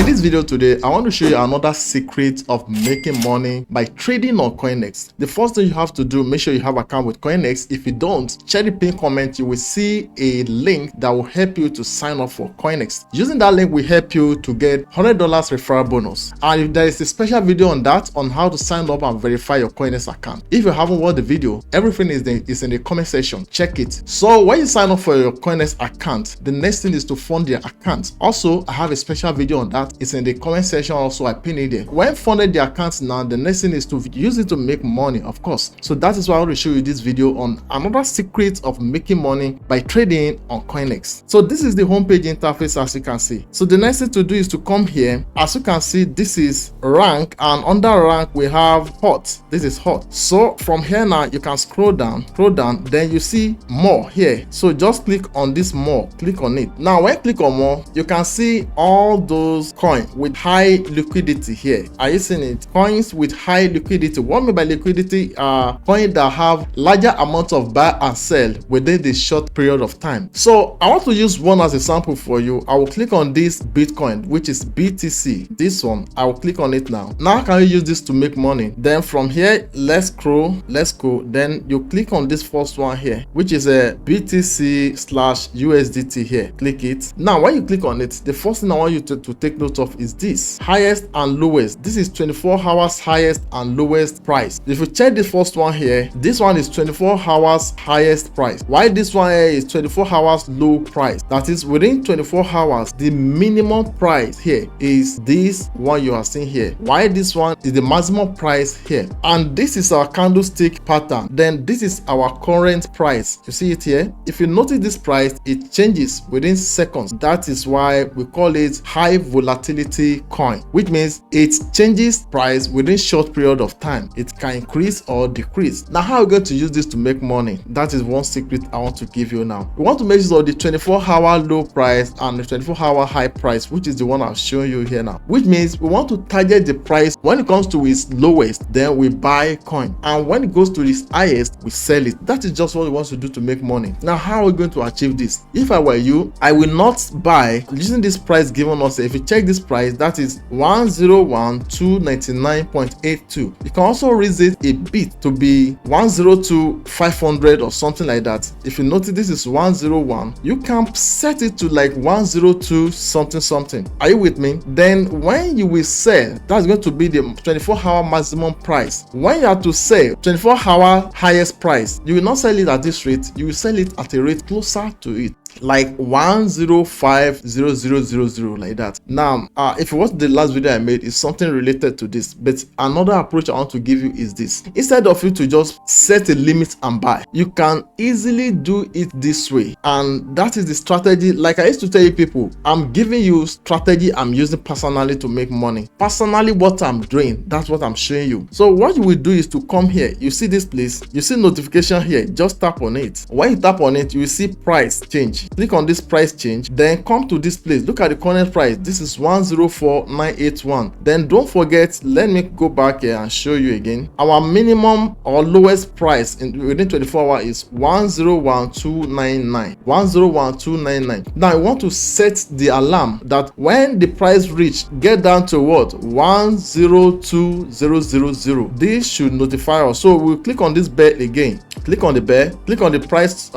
In this video today, I want to show you another secret of making money by trading on Coinex. The first thing you have to do, make sure you have an account with Coinex. If you don't, check the pinned comment. You will see a link that will help you to sign up for Coinex. Using that link will help you to get $100 referral bonus. And if there is a special video on that, on how to sign up and verify your Coinex account. If you haven't watched the video, everything is in the comment section. Check it. So when you sign up for your Coinex account, the next thing is to fund your account. Also, I have a special video on that. It's in the comment section. Also, I pinned it there. When funded the account now, the next thing is to use it to make money, of course. So that is why I want to show you this video on another secret of making money by trading on Coinex. So this is the homepage interface, as you can see. So the next thing to do is to come here. As you can see, this is rank, and under rank we have hot. This is hot. So from here now you can scroll down, then you see more here. So just click on this more, click on it. Now when you click on more, you can see all those coins with high liquidity here. Are you seeing it? Coins with high liquidity. What I mean by liquidity are coins that have larger amounts of buy and sell within this short period of time. So I want to use one as a sample for you. I will click on this Bitcoin, which is BTC. This one, I will click on it now. Now can you use this to make money? Then from here, let's scroll, let's go. Then you click on this first one here, which is a BTC/USDT here. Click it. Now when you click on it, the first thing I want you to take note of is this highest and lowest. This is 24 hours highest and lowest price. If you check the first one here, this one is 24 hours highest price. Why this one here is 24 hours low price? That is within 24 hours, the minimum price here is this one you are seeing here. Why this one is the maximum price here? And this is our candlestick pattern. Then this is our current price. You see it here? If you notice this price, it changes within seconds. That is why we call it high volatility coin, which means it changes price within short period of time. It can increase or decrease. Now how are we going to use this to make money? That is one secret I want to give you now. We want to make sure the 24-hour low price and the 24-hour high price, which is the one I'm showing you here now, which means we want to target the price when it comes to its lowest, then we buy coin, and when it goes to its highest, we sell it. That is just what we want to do to make money. Now how are we going to achieve this? If I were you, I will not buy using this price given us. If you check this price, that is 101,299.82. You can also raise it a bit to be 102,500 or something like that. If you notice this is 101, you can set it to like 102 something. Are you with me? Then when you will sell, that's going to be the 24-hour maximum price. When you have to sell 24-hour highest price, you will not sell it at this rate. You will sell it at a rate closer to it, like 105,000 like that. Now if you watch the last video I made, it's something related to this, but another approach I want to give you is this. Instead of you to just set a limit and buy, you can easily do it this way, and that is the strategy. Like I used to tell you people, I'm giving you strategy I'm using personally to make money. Personally, what I'm doing, that's what I'm showing you. So what you will do is to come here. You see this place, you see notification here, just tap on it. When you tap on it, you will see price change. Click on this price change, then come to this place. Look at the current price. This is 104,981. Then don't forget, let me go back here and show you again. Our minimum or lowest price within 24 hours is 101,299. 101,299. Now I want to set the alarm that when the price reach, get down to what? 102,000. This should notify us. So we'll click on this bell again. Click on the bell, click on the price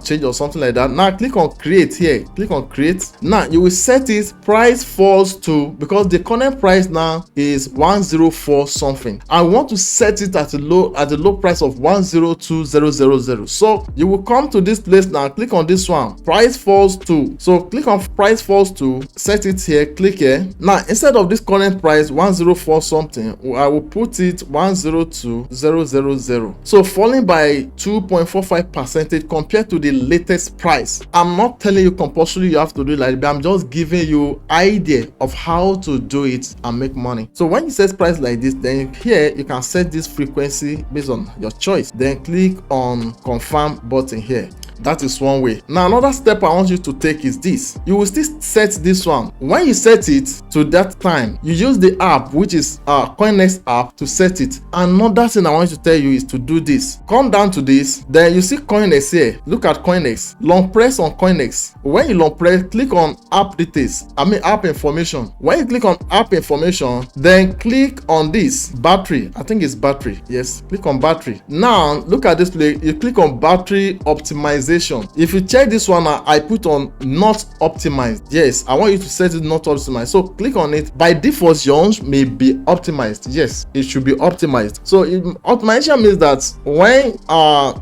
change or something like that. Now click on create here. Click on create. Now you will set it price falls to, because the current price now is 104 something. I want to set it at the low price of 102,000. So you will come to this place now. Click on this one. Price falls to. So click on price falls to. Set it here. Click here. Now instead of this current price 104 something, I will put it 102,000. So falling by 2.45% compared to the latest price. I'm not telling you compulsory you have to do it like that, but I'm just giving you idea of how to do it and make money. So when you set price like this, then here you can set this frequency based on your choice. Then click on confirm button here. That is one way. Now another step I want you to take is this. You will still set this one. When you set it to that time, you use the app, which is Coinex app, to set it. Another thing I want to tell you is to do this. Come down to this, then you see Coinex here. Look at Coinex. Long press on Coinex. When you long press, click on app details. App information. When you click on app information, then click on this battery. I think it's battery. Yes, click on battery. Now look at this place. You click on battery optimization. If you check this one, I put on not optimized. Yes, I want you to set it not optimized. So click on it. By default, yours may be optimized. Yes, it should be optimized. So optimization means that when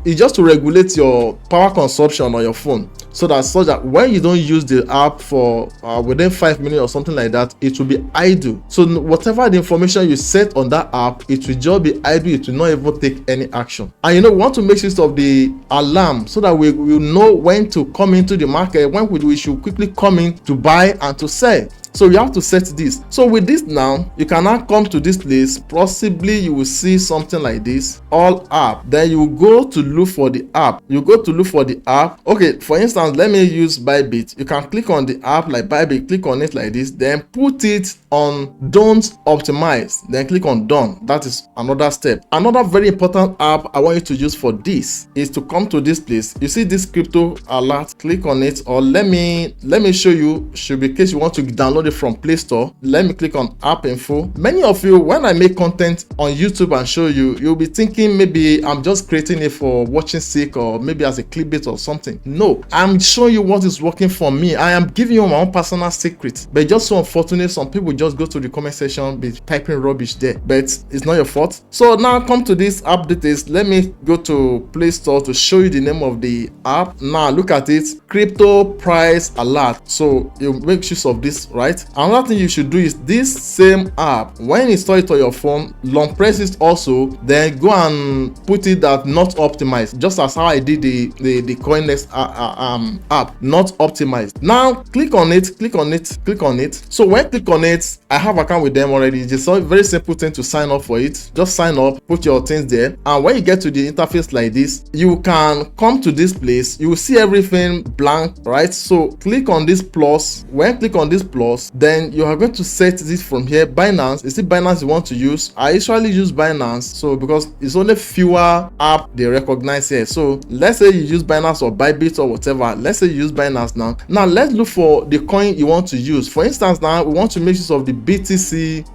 it's just to regulate your power consumption on your phone, so that when you don't use the app for within 5 minutes or something like that, it will be idle. So whatever the information you set on that app, it will just be idle. It will not even take any action. And we want to make use of the alarm so that we will know when to come into the market, when we should quickly come in to buy and to sell. So you have to set this. So with this now, you can now come to this place. Possibly you will see something like this, all app. Then you go to look for the app. You go to look for the app. Okay, for instance, let me use Bybit. You can click on the app like Bybit, click on it like this, then put it on don't optimize, then click on done. That is another step. Another very important app I want you to use for this is to come to this place. You see this crypto alert, click on it, or let me show you, should be in case you want to download it from Play Store. Let me click on app info. Many of you, when I make content on YouTube and show you, you'll be thinking maybe I'm just creating it for watching sake or maybe as a clickbait or something. No, I'm showing you what is working for me. I am giving you my own personal secret. But just so unfortunate, some people just go to the comment section, be typing rubbish there, but it's not your fault. So now come to this app details. Let me go to Play Store to show you the name of the app. Now look at it, crypto price alert. So you make use of this, right? Another thing you should do is this same app, when you install it on your phone, long press it also, then go and put it that not optimized, just as how I did the Coinex app, not optimized. Now click on it, click on it, click on it. So when you click on it, I have an account with them already. It's just a very simple thing to sign up for it. Just sign up, put your things there, and when you get to the interface like this, you can come to this place. You will see everything blank, right? So click on this plus. When you click on this plus, then you are going to set this from here. Binance, is it Binance you want to use? I usually use Binance, so because it's only fewer app they recognize here. So let's say you use Binance or Bybit or whatever. Let's say you use Binance now. Now let's look for the coin you want to use. For instance, now we want to make use of the BTC.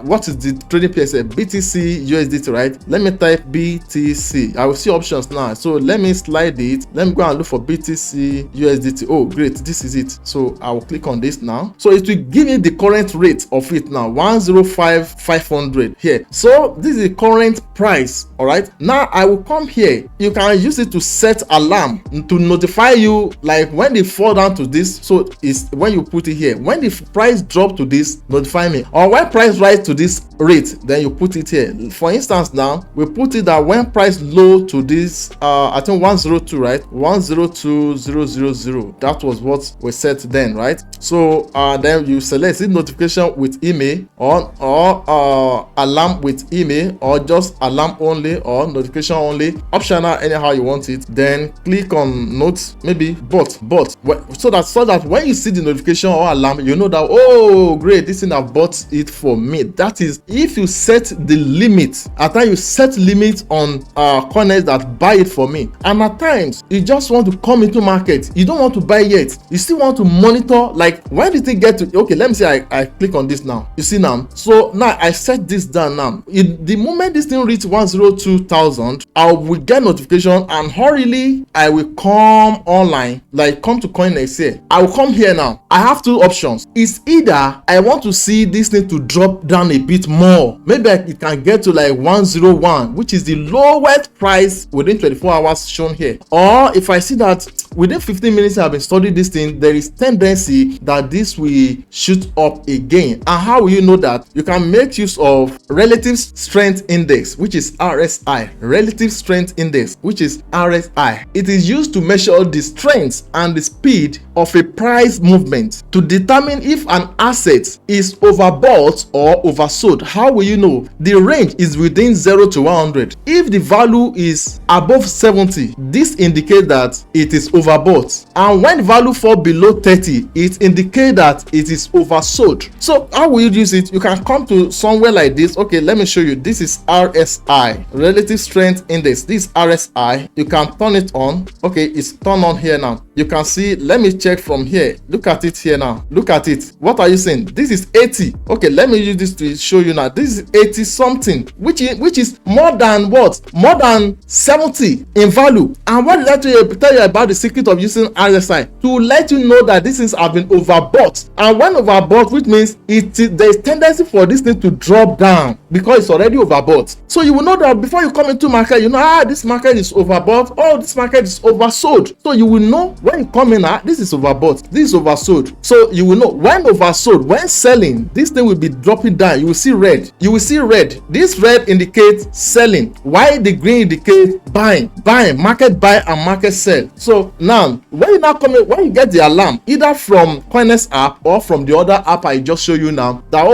What is the trading pair? BTC USDT, right? Let me type BTC. I will see options now. So let me slide it. Let me go and look for BTC USDT. Oh, great, this is it. So I will click on this now. So it will give me the current rate of it now, 105,500 here. So this is the current price. All right, now I will come here. You can use it to set alarm to notify you, like when they fall down to this. So it's when you put it here, when the price drop to this, notify me, or when price rise to this rate, then you put it here. For instance, now we put it that when price low to this, I think 102, right? 102,000. That was what we set then, right? So then you select it notification with email, or alarm with email, or just alarm only, or notification only, optional, anyhow you want it. Then click on notes, maybe bot, so that when you see the notification or alarm, you know that, oh great, this thing have bought it for me. That is if you set the limit. At times you set limit on Coinex that buy it for me, and at times you just want to come into market, you don't want to buy yet, you still want to monitor, like when did it get to, okay, let me say I click on this now, you see now. So now I set this down now. The moment this thing reach 102,000, I will get notification and hurriedly I will come online, like come to Coinex here. I will come here now. I have two options. It's either I want to see this thing to drop down a bit more, maybe it can get to like 101, which is the lowest price within 24 hours shown here, or if I see that within 15 minutes I've been studying this thing, there is tendency that this will shoot up again. And how will you know that? You can make use of relative strength index, which is RSI. Relative strength index, which is RSI. It is used to measure the strength and the speed of a price movement to determine if an asset is overbought or oversold. how will you know? The range is within 0 to 100. If the value is above 70, this indicates that it is overbought, and when the value fall below 30, it indicates that it is oversold. So how will you use it? You can come to somewhere like this. Okay, let me show you. This is RSI, relative strength index. This RSI, you can turn it on. Okay, it's turned on here now. You can see, let me check from here. Look at it here now. Look at it. What are you saying? This is 80. Okay, let me use this to show you now. This is 80 something, which is more than what? More than 70 in value. And what did I tell you about the secret of using RSI? To let you know that this is have been overbought. And when overbought, which means there is tendency for this thing to drop down because it's already overbought. So you will know that before you come into market, you know, this market is overbought. Oh, this market is oversold. So you will know when you come in, this is overbought, this is oversold. So you will know when oversold, when selling, this thing will be dropping down. You will see red. You will see red. This red indicates selling, while the green indicates buying. Market buy and market sell. So now when you when you get the alarm, either from Coinex app or from the other app I just show you now, that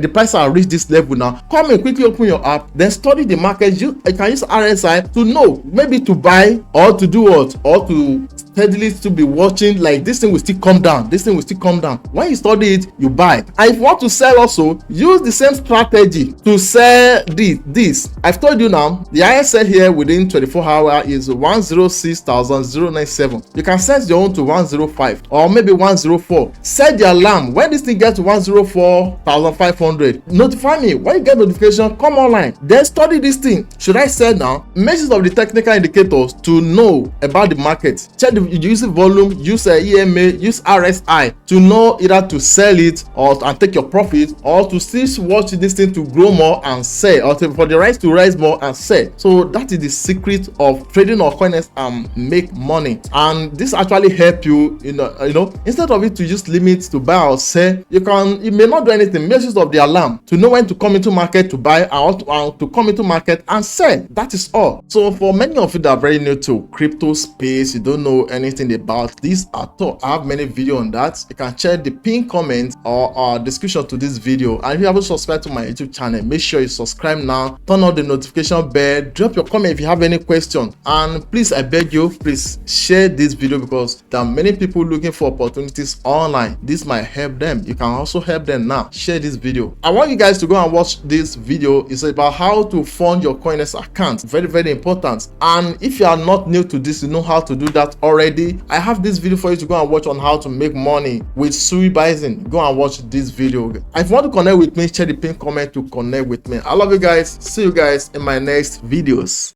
the price has reached this level now, come and quickly open your app, then study the market. You can use RSI to know maybe to buy or to do what, or to steadily to be watching, like this thing will still come down, this thing will still come down. When you study it, you buy. And if you want to sell also, use the same strategy to sell this. I've told you now, the highest sell here within 24 hours is 106,097. You can set your own to 105 or maybe 104. Set the alarm. When this thing gets to 104,500, notify me. When you get notification, come online, then study this thing. Should I sell now? Make use of the technical indicators to know about the market. Check the use volume, use EMA, use RSI to know either to sell it and take your profit, or to still watch this thing to grow more and sell, or for the rise to rise more and sell. So that is the secret of trading on Coinex and make money. And this actually help you, you know, instead of it to just limit to buy or sell, you may not do anything. Make use of the alarm to know when to come into market to buy and to come into market and sell. That is all. So for many of you that are very new to crypto space, you don't know anything about this at all, I have many videos on that. You can check the pinned comment or description to this video. And if you haven't subscribed to my YouTube channel, make sure you subscribe now, turn on the notification bell, drop your comment if you have any question, and please, I beg you, please share this video, because there are many people looking for opportunities online. This might help them. You can also help them now. Share this video. I want you guys to go and watch this video. It's about how to fund your Coinex account. Very, very important. And if you are not new to this, you know how to do that already. I have this video for you to go and watch on how to make money with Sui Bison. Go and watch this video. If you want to connect with me, check the pinned comment to connect with me. I love you guys. See you guys in my next videos.